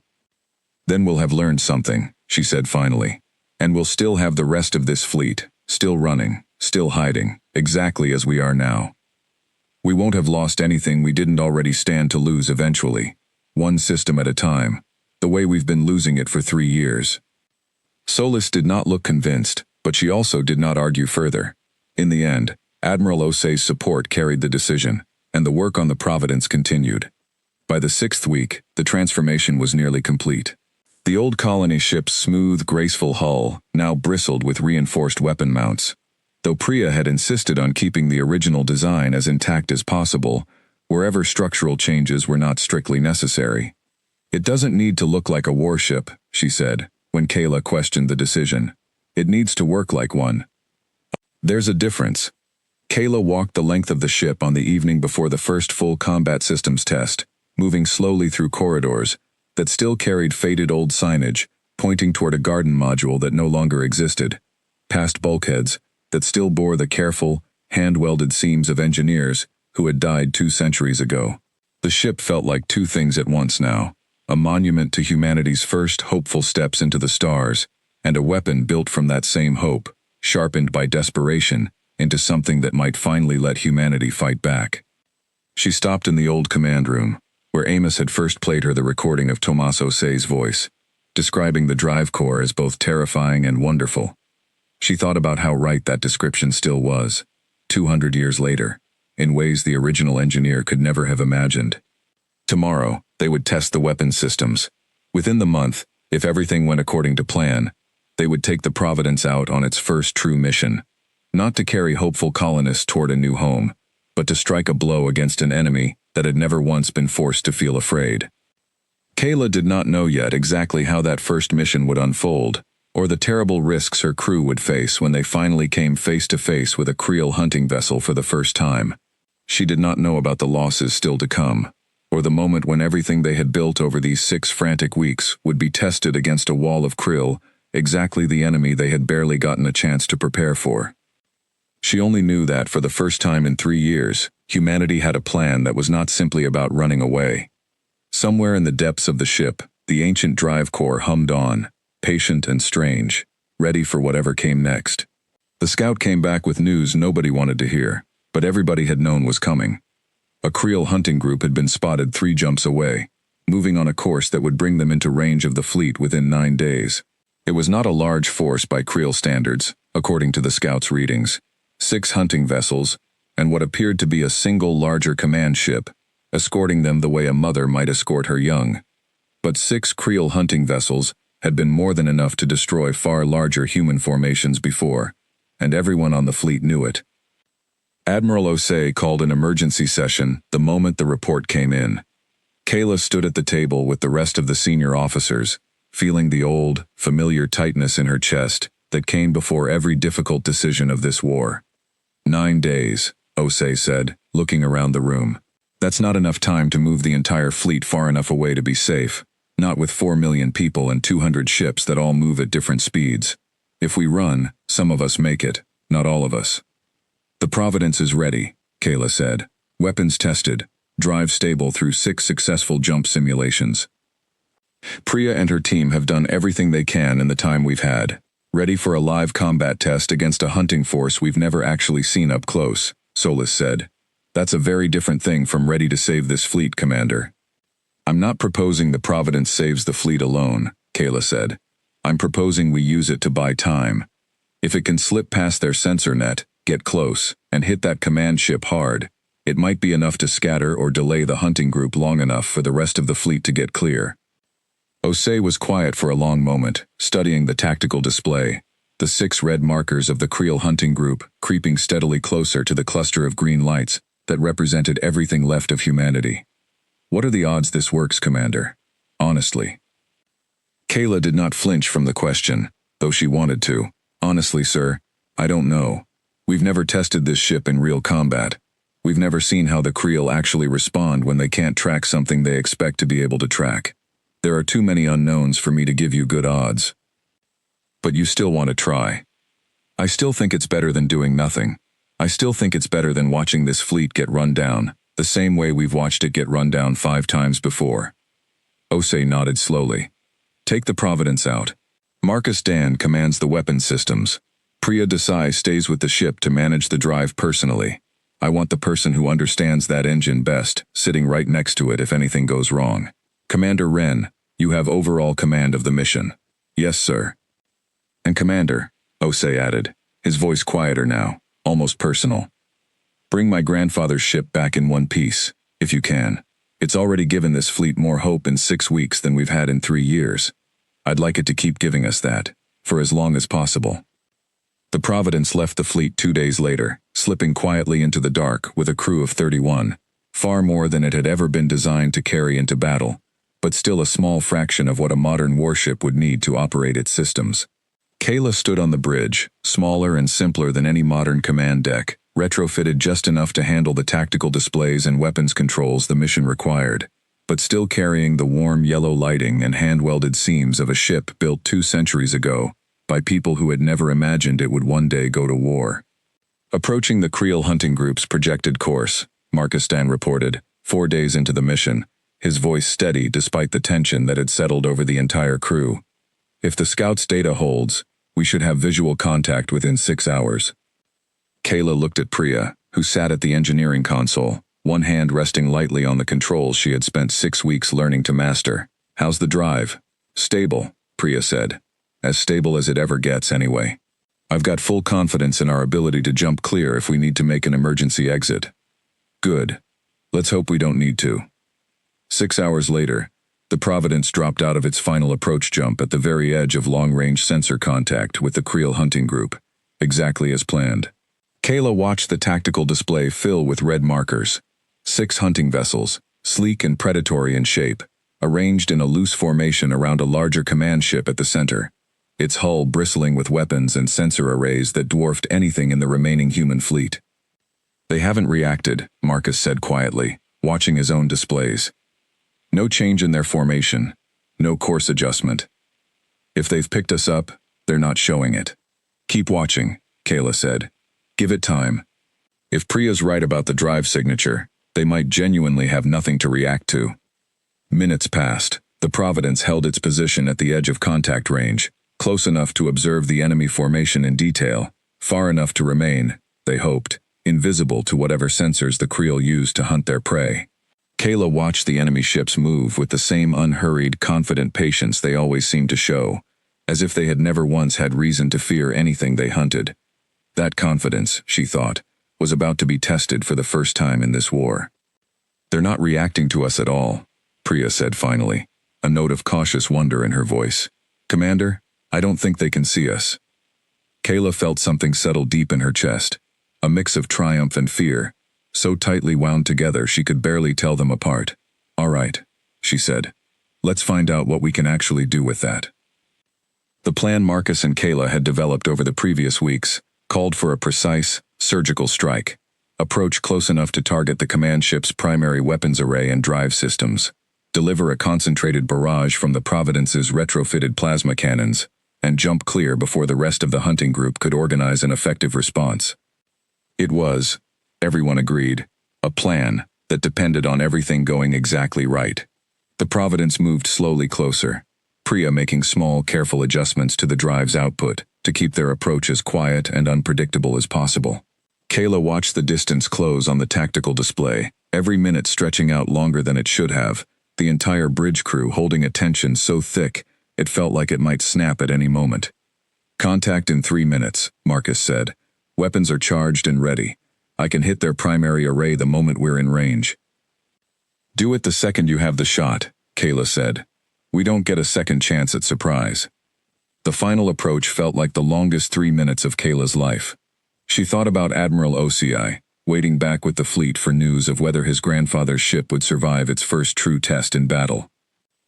Then we'll have learned something, she said finally, and we'll still have the rest of this fleet, still running, still hiding, exactly as we are now. We won't have lost anything we didn't already stand to lose eventually, one system at a time, the way we've been losing it for 3 years. Solis did not look convinced, but she also did not argue further. In the end, Admiral Osei's support carried the decision, and the work on the Providence continued. By the 6th week, the transformation was nearly complete. The old colony ship's smooth, graceful hull now bristled with reinforced weapon mounts. Though Priya had insisted on keeping the original design as intact as possible, wherever structural changes were not strictly necessary. It doesn't need to look like a warship, she said, when Kayla questioned the decision. It needs to work like one. There's a difference. Kayla walked the length of the ship on the evening before the first full combat systems test, moving slowly through corridors that still carried faded old signage, pointing toward a garden module that no longer existed, past bulkheads that still bore the careful, hand-welded seams of engineers who had died 2 centuries ago. The ship felt like two things at once now: a monument to humanity's first hopeful steps into the stars, and a weapon built from that same hope, sharpened by desperation, into something that might finally let humanity fight back. She stopped in the old command room, where Amos had first played her the recording of Tomas Osei's voice, describing the drive core as both terrifying and wonderful. She thought about how right that description still was, 200 years later, in ways the original engineer could never have imagined. Tomorrow, they would test the weapon systems. Within the month, if everything went according to plan, they would take the Providence out on its first true mission, not to carry hopeful colonists toward a new home, but to strike a blow against an enemy that had never once been forced to feel afraid. Kayla did not know yet exactly how that first mission would unfold, or the terrible risks her crew would face when they finally came face to face with a Creel hunting vessel for the first time. She did not know about the losses still to come, or the moment when everything they had built over these 6 frantic weeks would be tested against a wall of Krill, exactly the enemy they had barely gotten a chance to prepare for. She only knew that, for the first time in 3 years, humanity had a plan that was not simply about running away. Somewhere in the depths of the ship, the ancient drive core hummed on, patient and strange, ready for whatever came next. The scout came back with news nobody wanted to hear, but everybody had known was coming. A Creel hunting group had been spotted 3 jumps away, moving on a course that would bring them into range of the fleet within 9 days. It was not a large force by Creel standards, according to the scout's readings: 6 hunting vessels, and what appeared to be a single larger command ship, escorting them the way a mother might escort her young. But 6 Creel hunting vessels had been more than enough to destroy far larger human formations before, and everyone on the fleet knew it. Admiral Osei called an emergency session the moment the report came in. Kayla stood at the table with the rest of the senior officers, feeling the old, familiar tightness in her chest that came before every difficult decision of this war. 9 days, Osei said, looking around the room. That's not enough time to move the entire fleet far enough away to be safe, not with 4 million people and 200 ships that all move at different speeds. If we run, some of us make it, not all of us. The Providence is ready, Kayla said. Weapons tested, drive stable through 6 successful jump simulations. Priya and her team have done everything they can in the time we've had, ready for a live combat test against a hunting force we've never actually seen up close, Solis said. That's a very different thing from ready to save this fleet, Commander. I'm not proposing the Providence saves the fleet alone, Kayla said. I'm proposing we use it to buy time. If it can slip past their sensor net, get close, and hit that command ship hard, it might be enough to scatter or delay the hunting group long enough for the rest of the fleet to get clear. Osei was quiet for a long moment, studying the tactical display, the 6 red markers of the Creel hunting group creeping steadily closer to the cluster of green lights that represented everything left of humanity. What are the odds this works, Commander? Honestly. Kayla did not flinch from the question, though she wanted to. Honestly, sir, I don't know. We've never tested this ship in real combat. We've never seen how the Creel actually respond when they can't track something they expect to be able to track. There are too many unknowns for me to give you good odds. But you still want to try. I still think it's better than doing nothing. I still think it's better than watching this fleet get run down, the same way we've watched it get run down 5 times before. Osei nodded slowly. Take the Providence out. Marcus Dan commands the weapons systems. Priya Desai stays with the ship to manage the drive personally. I want the person who understands that engine best, sitting right next to it if anything goes wrong. Commander Wren, you have overall command of the mission. Yes, sir. And Commander, Osei added, his voice quieter now, almost personal. Bring my grandfather's ship back in one piece, if you can. It's already given this fleet more hope in 6 weeks than we've had in 3 years. I'd like it to keep giving us that, for as long as possible. The Providence left the fleet 2 days later, slipping quietly into the dark with a crew of 31, far more than it had ever been designed to carry into battle, but still a small fraction of what a modern warship would need to operate its systems. Kayla stood on the bridge, smaller and simpler than any modern command deck, retrofitted just enough to handle the tactical displays and weapons controls the mission required, but still carrying the warm yellow lighting and hand-welded seams of a ship built 2 centuries ago, by people who had never imagined it would one day go to war. Approaching the Creel hunting group's projected course, Markistan reported, 4 days into the mission, his voice steady despite the tension that had settled over the entire crew. If the scout's data holds, we should have visual contact within 6 hours. Kayla looked at Priya, who sat at the engineering console, one hand resting lightly on the controls she had spent 6 weeks learning to master. How's the drive? Stable, Priya said. As stable as it ever gets, anyway. I've got full confidence in our ability to jump clear if we need to make an emergency exit. Good. Let's hope we don't need to. 6 hours later, the Providence dropped out of its final approach jump at the very edge of long-range sensor contact with the Creel hunting group, exactly as planned. Kayla watched the tactical display fill with red markers. 6 hunting vessels, sleek and predatory in shape, arranged in a loose formation around a larger command ship at the center, its hull bristling with weapons and sensor arrays that dwarfed anything in the remaining human fleet. They haven't reacted, Marcus said quietly, watching his own displays. No change in their formation, no course adjustment. If they've picked us up, they're not showing it. Keep watching, Kayla said. Give it time. If Priya's right about the drive signature, they might genuinely have nothing to react to. Minutes passed. The Providence held its position at the edge of contact range, close enough to observe the enemy formation in detail, far enough to remain, they hoped, invisible to whatever sensors the Creel used to hunt their prey. Kayla watched the enemy ships move with the same unhurried, confident patience they always seemed to show, as if they had never once had reason to fear anything they hunted. That confidence, she thought, was about to be tested for the first time in this war. They're not reacting to us at all, Priya said finally, a note of cautious wonder in her voice. Commander, I don't think they can see us. Kayla felt something settle deep in her chest, a mix of triumph and fear, so tightly wound together she could barely tell them apart. All right, she said. Let's find out what we can actually do with that. The plan Marcus and Kayla had developed over the previous weeks called for a precise, surgical strike, approach close enough to target the command ship's primary weapons array and drive systems, deliver a concentrated barrage from the Providence's retrofitted plasma cannons, and jump clear before the rest of the hunting group could organize an effective response. It was, everyone agreed, a plan that depended on everything going exactly right. The Providence moved slowly closer, Priya making small, careful adjustments to the drive's output to keep their approach as quiet and unpredictable as possible. Kayla watched the distance close on the tactical display, every minute stretching out longer than it should have, the entire bridge crew holding attention so thick it felt like it might snap at any moment. Contact in 3 minutes, Marcus said. Weapons are charged and ready. I can hit their primary array the moment we're in range. Do it the second you have the shot, Kayla said. We don't get a second chance at surprise. The final approach felt like the longest 3 minutes of Kayla's life. She thought about Admiral OCI, waiting back with the fleet for news of whether his grandfather's ship would survive its first true test in battle.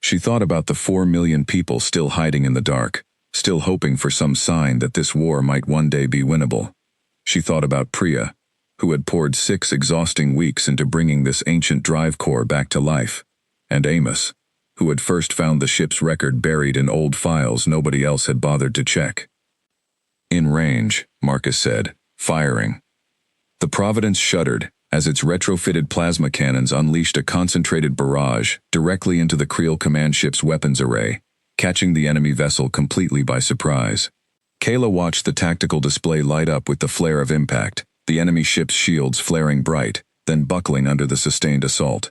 She thought about the 4 million people still hiding in the dark, still hoping for some sign that this war might one day be winnable. She thought about Priya, who had poured 6 exhausting weeks into bringing this ancient drive core back to life, and Amos, who had first found the ship's record buried in old files nobody else had bothered to check. In range, Marcus said, firing. The Providence shuddered as its retrofitted plasma cannons unleashed a concentrated barrage directly into the Creel command ship's weapons array, catching the enemy vessel completely by surprise. Kayla watched the tactical display light up with the flare of impact, the enemy ship's shields flaring bright, then buckling under the sustained assault.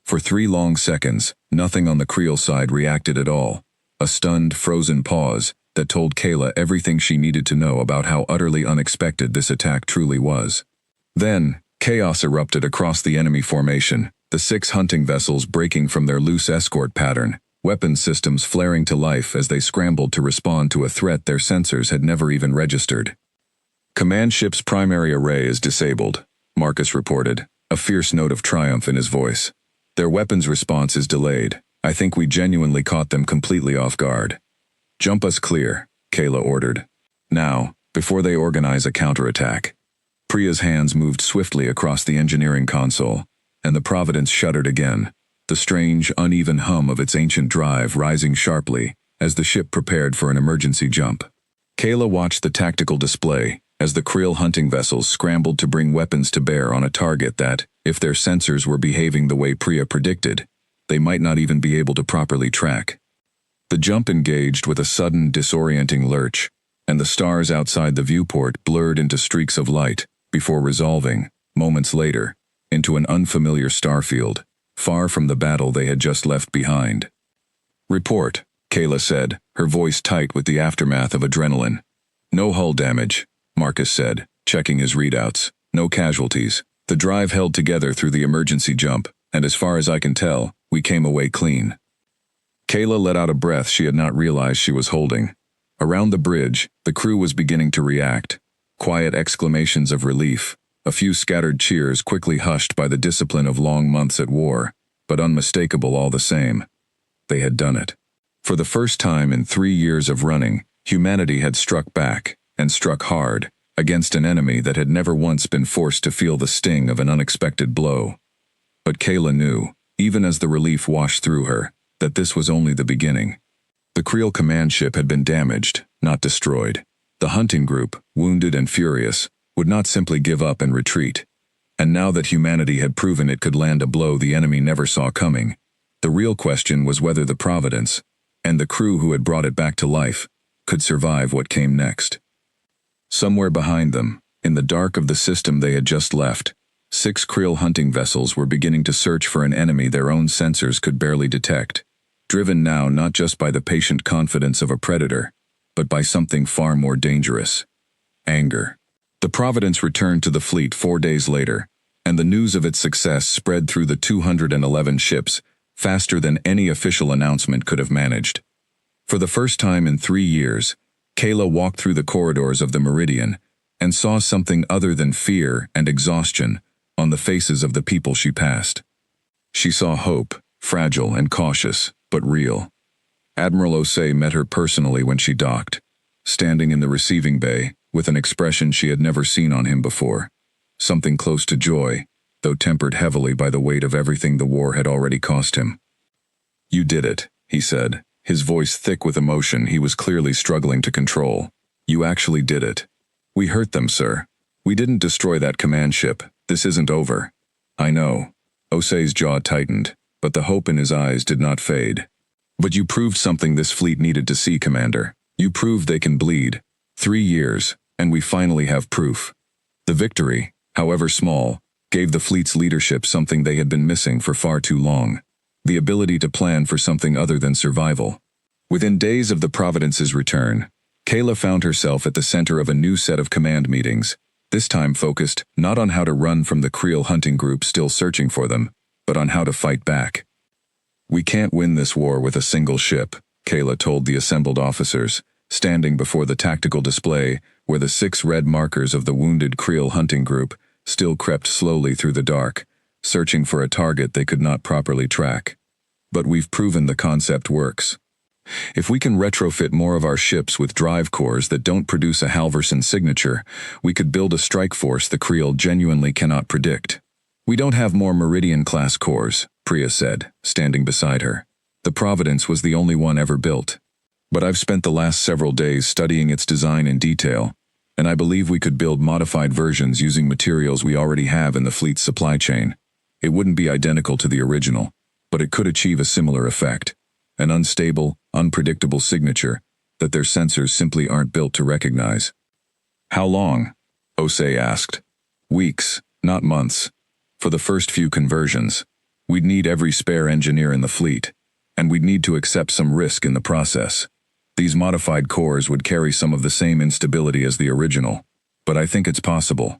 For 3 long seconds, nothing on the Creel side reacted at all, a stunned, frozen pause that told Kayla everything she needed to know about how utterly unexpected this attack truly was. Then, chaos erupted across the enemy formation, the 6 hunting vessels breaking from their loose escort pattern, weapons systems flaring to life as they scrambled to respond to a threat their sensors had never even registered. Command ship's primary array is disabled, Marcus reported, a fierce note of triumph in his voice. Their weapons response is delayed. I think we genuinely caught them completely off guard. Jump us clear, Kayla ordered. Now, before they organize a counterattack. Priya's hands moved swiftly across the engineering console, and the Providence shuddered again, the strange, uneven hum of its ancient drive rising sharply as the ship prepared for an emergency jump. Kayla watched the tactical display as the Creel hunting vessels scrambled to bring weapons to bear on a target that, if their sensors were behaving the way Priya predicted, they might not even be able to properly track. The jump engaged with a sudden, disorienting lurch, and the stars outside the viewport blurred into streaks of light before resolving, moments later, into an unfamiliar starfield, far from the battle they had just left behind. "Report," Kayla said, her voice tight with the aftermath of adrenaline. "No hull damage," Marcus said, checking his readouts. "No casualties. The drive held together through the emergency jump, and as far as I can tell, we came away clean." Kayla let out a breath she had not realized she was holding. Around the bridge, the crew was beginning to react. Quiet exclamations of relief, a few scattered cheers quickly hushed by the discipline of long months at war, but unmistakable all the same. They had done it. For the first time in 3 years of running, humanity had struck back, and struck hard, against an enemy that had never once been forced to feel the sting of an unexpected blow. But Kayla knew, even as the relief washed through her, that this was only the beginning. The Creel command ship had been damaged, not destroyed. The hunting group, wounded and furious, would not simply give up and retreat. And now that humanity had proven it could land a blow the enemy never saw coming, the real question was whether the Providence, and the crew who had brought it back to life, could survive what came next. Somewhere behind them, in the dark of the system they had just left, 6 Creel hunting vessels were beginning to search for an enemy their own sensors could barely detect, driven now not just by the patient confidence of a predator, but by something far more dangerous: anger. The Providence returned to the fleet 4 days later, and the news of its success spread through the 211 ships faster than any official announcement could have managed. For the first time in 3 years, Kayla walked through the corridors of the Meridian and saw something other than fear and exhaustion on the faces of the people she passed. She saw hope, fragile and cautious, but real. Admiral Osei met her personally when she docked, standing in the receiving bay with an expression she had never seen on him before, something close to joy, though tempered heavily by the weight of everything the war had already cost him. "You did it," he said, his voice thick with emotion he was clearly struggling to control. "You actually did it. We hurt them, sir. We didn't destroy that command ship. This isn't over." "I know." Osei's jaw tightened, but the hope in his eyes did not fade. "But you proved something this fleet needed to see, Commander. You proved they can bleed. 3 years, and we finally have proof." The victory, however small, gave the fleet's leadership something they had been missing for far too long: the ability to plan for something other than survival. Within days of the Providence's return, Kayla found herself at the center of a new set of command meetings, this time focused not on how to run from the Creel hunting group still searching for them, but on how to fight back. "We can't win this war with a single ship," Kayla told the assembled officers, standing before the tactical display where the 6 red markers of the wounded Creel hunting group still crept slowly through the dark, searching for a target they could not properly track. "But we've proven the concept works. If we can retrofit more of our ships with drive cores that don't produce a Halverson signature, we could build a strike force the Creel genuinely cannot predict." "We don't have more Meridian-class cores," Priya said, standing beside her. "The Providence was the only one ever built. But I've spent the last several days studying its design in detail, and I believe we could build modified versions using materials we already have in the fleet's supply chain. It wouldn't be identical to the original, but it could achieve a similar effect: an unstable, unpredictable signature that their sensors simply aren't built to recognize." "How long?" Osei asked. "Weeks, not months. For the first few conversions, we'd need every spare engineer in the fleet, and we'd need to accept some risk in the process. These modified cores would carry some of the same instability as the original, but I think it's possible."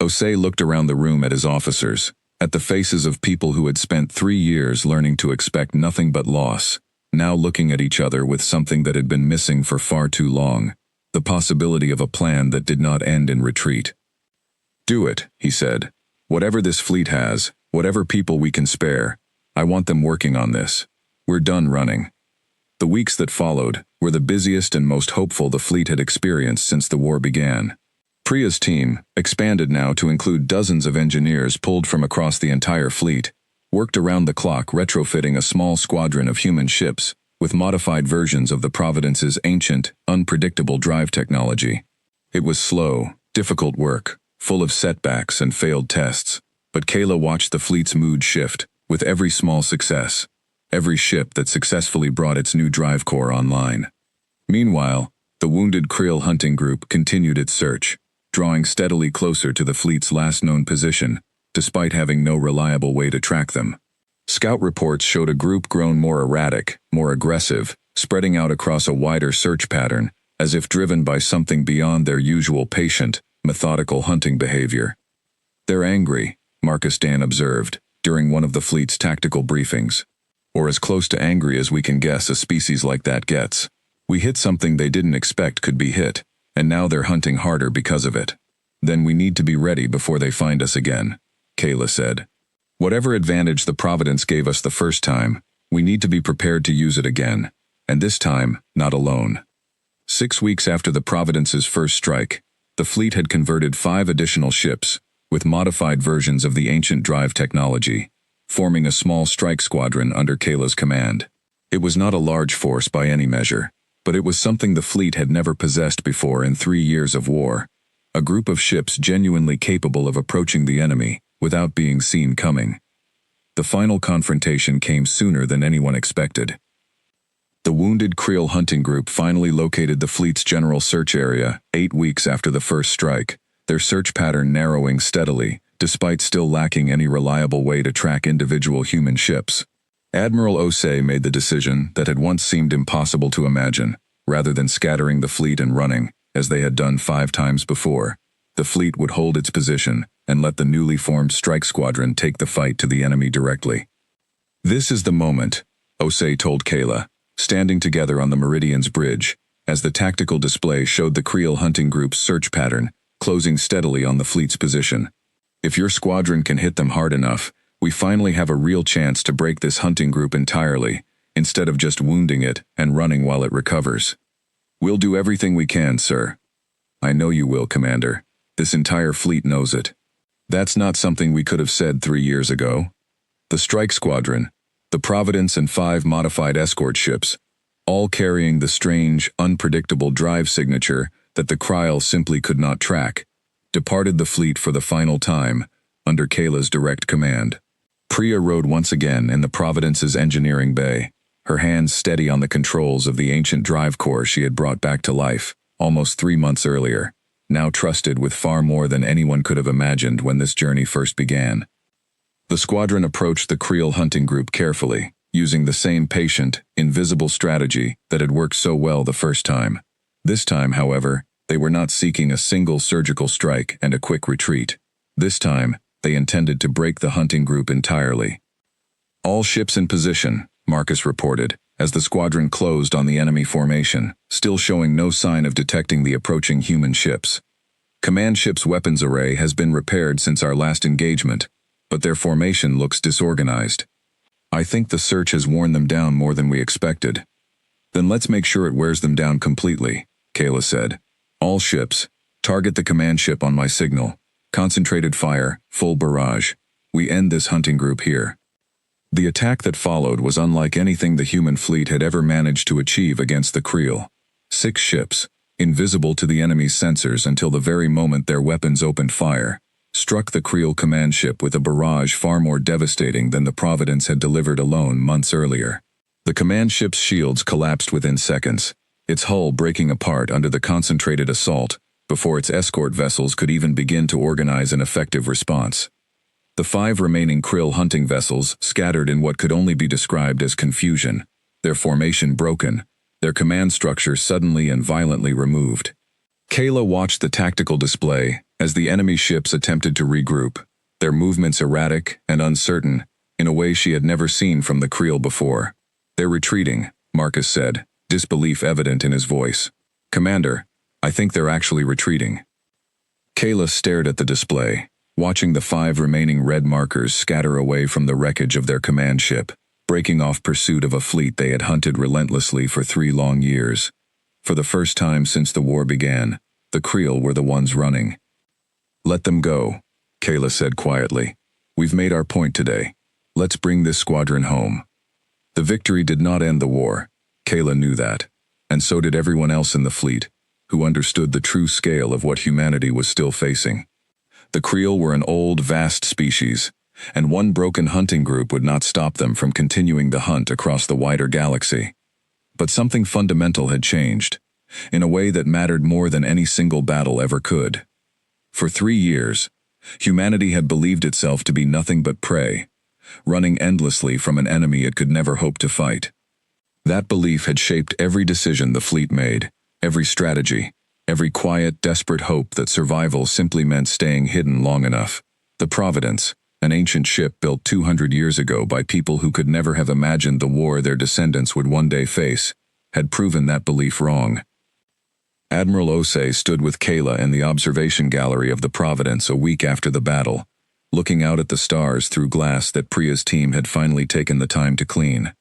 Osei looked around the room at his officers, at the faces of people who had spent 3 years learning to expect nothing but loss, now looking at each other with something that had been missing for far too long: the possibility of a plan that did not end in retreat. "Do it," he said. "Whatever this fleet has, whatever people we can spare, I want them working on this. We're done running." The weeks that followed were the busiest and most hopeful the fleet had experienced since the war began. Priya's team, expanded now to include dozens of engineers pulled from across the entire fleet, worked around the clock retrofitting a small squadron of human ships with modified versions of the Providence's ancient, unpredictable drive technology. It was slow, difficult work, full of setbacks and failed tests, but Kayla watched the fleet's mood shift with every small success, every ship that successfully brought its new drive core online. Meanwhile, the wounded Krill hunting group continued its search, drawing steadily closer to the fleet's last known position, despite having no reliable way to track them. Scout reports showed a group grown more erratic, more aggressive, spreading out across a wider search pattern, as if driven by something beyond their usual patient, methodical hunting behavior. "They're angry," Marcus Dan observed, during one of the fleet's tactical briefings. "Or as close to angry as we can guess a species like that gets. We hit something they didn't expect could be hit, and now they're hunting harder because of it. Then we need to be ready before they find us again," Kayla said. "Whatever advantage the Providence gave us the first time, we need to be prepared to use it again, and this time, not alone." 6 weeks after the Providence's first strike, the fleet had converted 5 additional ships, with modified versions of the ancient drive technology, forming a small strike squadron under Kayla's command. It was not a large force by any measure, but it was something the fleet had never possessed before in 3 years of war. A group of ships genuinely capable of approaching the enemy without being seen coming. The final confrontation came sooner than anyone expected. The wounded Krill hunting group finally located the fleet's general search area 8 weeks after the first strike, their search pattern narrowing steadily, despite still lacking any reliable way to track individual human ships. Admiral Osei made the decision that had once seemed impossible to imagine. Rather than scattering the fleet and running, as they had done 5 times before, the fleet would hold its position and let the newly formed strike squadron take the fight to the enemy directly. "This is the moment," Osei told Kayla, standing together on the Meridian's bridge, as the tactical display showed the Krill hunting group's search pattern closing steadily on the fleet's position. "If your squadron can hit them hard enough, we finally have a real chance to break this hunting group entirely, instead of just wounding it and running while it recovers." "We'll do everything we can, sir." "I know you will, Commander. This entire fleet knows it." "That's not something we could have said 3 years ago." The strike squadron, the Providence and 5 modified escort ships, all carrying the strange, unpredictable drive signature that the Krill simply could not track, departed the fleet for the final time, under Kayla's direct command. Priya rode once again in the Providence's engineering bay, her hands steady on the controls of the ancient drive core she had brought back to life, almost 3 months earlier, now trusted with far more than anyone could have imagined when this journey first began. The squadron approached the Krill hunting group carefully, using the same patient, invisible strategy that had worked so well the first time. This time, however, they were not seeking a single surgical strike and a quick retreat. This time, they intended to break the hunting group entirely. "All ships in position," Marcus reported, as the squadron closed on the enemy formation, still showing no sign of detecting the approaching human ships. "Command ship's weapons array has been repaired since our last engagement, but their formation looks disorganized. I think the search has worn them down more than we expected." "Then let's make sure it wears them down completely," Kayla said. "All ships, target the command ship on my signal. Concentrated fire, full barrage. We end this hunting group here." The attack that followed was unlike anything the human fleet had ever managed to achieve against the Krill. 6 ships, invisible to the enemy's sensors until the very moment their weapons opened fire, struck the Krill command ship with a barrage far more devastating than the Providence had delivered alone months earlier. The command ship's shields collapsed within seconds, its hull breaking apart under the concentrated assault, before its escort vessels could even begin to organize an effective response. The 5 remaining Krill hunting vessels scattered in what could only be described as confusion, their formation broken, their command structure suddenly and violently removed. Kayla watched the tactical display as the enemy ships attempted to regroup, their movements erratic and uncertain, in a way she had never seen from the Krill before. "They're retreating," Marcus said, disbelief evident in his voice. "Commander, I think they're actually retreating." Kayla stared at the display, watching the 5 remaining red markers scatter away from the wreckage of their command ship, breaking off pursuit of a fleet they had hunted relentlessly for 3 long years. For the first time since the war began, the Krill were the ones running. "Let them go," Kayla said quietly. "We've made our point today. Let's bring this squadron home." The victory did not end the war. Kayla knew that, and so did everyone else in the fleet, who understood the true scale of what humanity was still facing. The Creel were an old, vast species, and one broken hunting group would not stop them from continuing the hunt across the wider galaxy. But something fundamental had changed, in a way that mattered more than any single battle ever could. For 3 years, humanity had believed itself to be nothing but prey, running endlessly from an enemy it could never hope to fight. That belief had shaped every decision the fleet made, every strategy, every quiet, desperate hope that survival simply meant staying hidden long enough. The Providence, an ancient ship built 200 years ago by people who could never have imagined the war their descendants would one day face, had proven that belief wrong. Admiral Osei stood with Kayla in the observation gallery of the Providence a week after the battle, looking out at the stars through glass that Priya's team had finally taken the time to clean.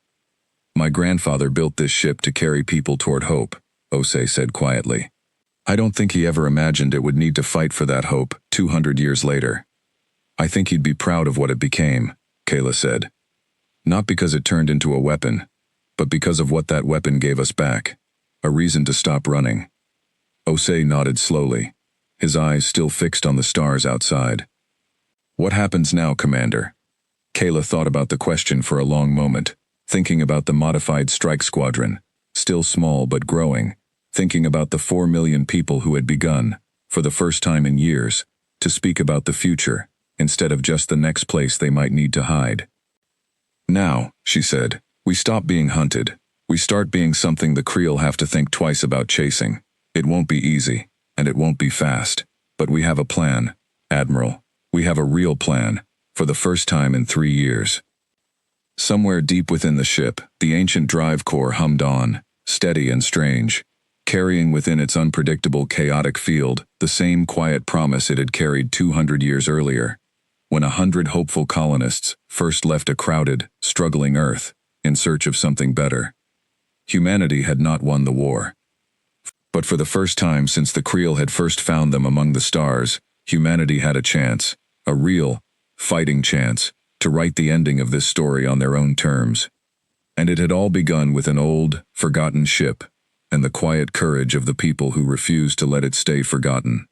"My grandfather built this ship to carry people toward hope," Osei said quietly. "I don't think he ever imagined it would need to fight for that hope 200 years later. I think he'd be proud of what it became," Kayla said. "Not because it turned into a weapon, but because of what that weapon gave us back, a reason to stop running." Osei nodded slowly, his eyes still fixed on the stars outside. "What happens now, Commander?" Kayla thought about the question for a long moment, thinking about the modified strike squadron, still small but growing, thinking about the 4 million people who had begun, for the first time in years, to speak about the future, instead of just the next place they might need to hide. "Now," she said, "we stop being hunted. We start being something the Creel have to think twice about chasing. It won't be easy, and it won't be fast, but we have a plan, Admiral. We have a real plan, for the first time in 3 years." Somewhere deep within the ship, the ancient drive core hummed on, steady and strange, carrying within its unpredictable, chaotic field the same quiet promise it had carried 200 years earlier, when 100 hopeful colonists first left a crowded, struggling Earth in search of something better. Humanity had not won the war. But for the first time since the Creel had first found them among the stars, humanity had a chance, a real, fighting chance, to write the ending of this story on their own terms. And it had all begun with an old, forgotten ship, and the quiet courage of the people who refused to let it stay forgotten.